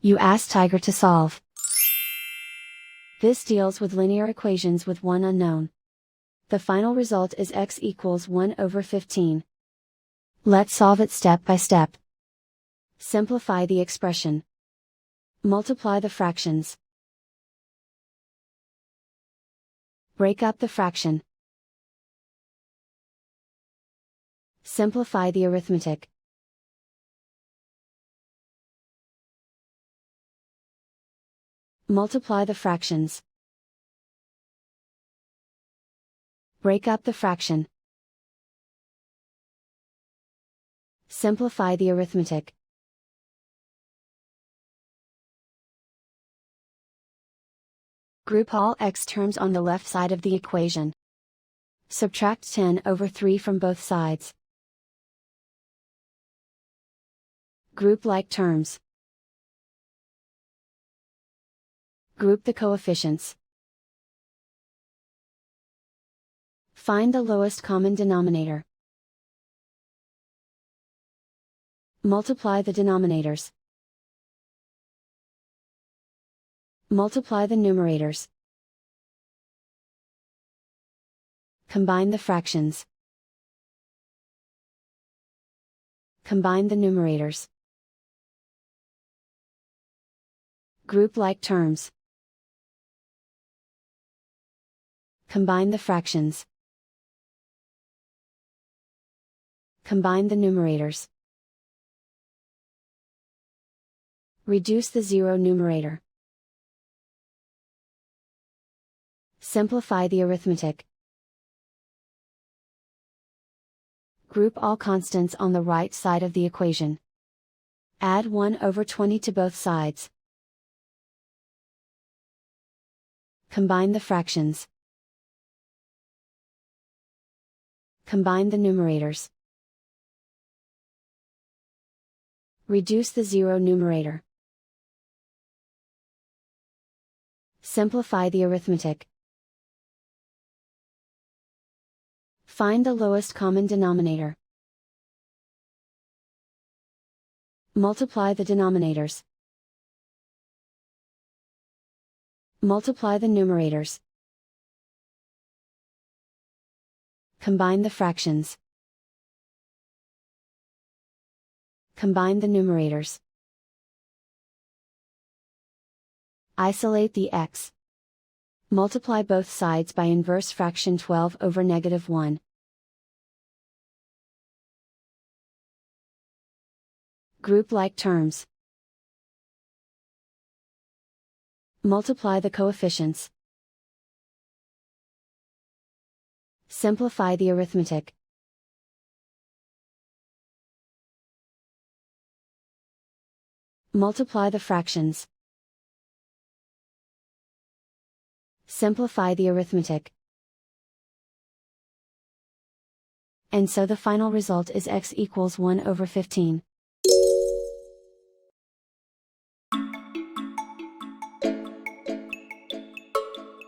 You ask Tiger to solve. This deals with linear equations with one unknown. The final result is x equals 1 over 15. Let's solve it step by step. Simplify the expression. Multiply the fractions. Break up the fraction. Simplify the arithmetic. Multiply the fractions. Break up the fraction. Simplify the arithmetic. Group all x terms on the left side of the equation. Subtract 10 over 3 from both sides. Group like terms. Group the coefficients. Find the lowest common denominator. Multiply the denominators. Multiply the numerators. Combine the fractions. Combine the numerators. Group like terms. Combine the fractions. Combine the numerators. Reduce the zero numerator. Simplify the arithmetic. Group all constants on the right side of the equation. Add 1 over 20 to both sides. Combine the fractions. Combine the numerators. Reduce the zero numerator. Simplify the arithmetic. Find the lowest common denominator. Multiply the denominators. Multiply the numerators. Combine the fractions. Combine the numerators. Isolate the x. Multiply both sides by inverse fraction 12 over -1. Group like terms. Multiply the coefficients. Simplify the arithmetic. Multiply the fractions. Simplify the arithmetic. And so the final result is x equals 1 over 15.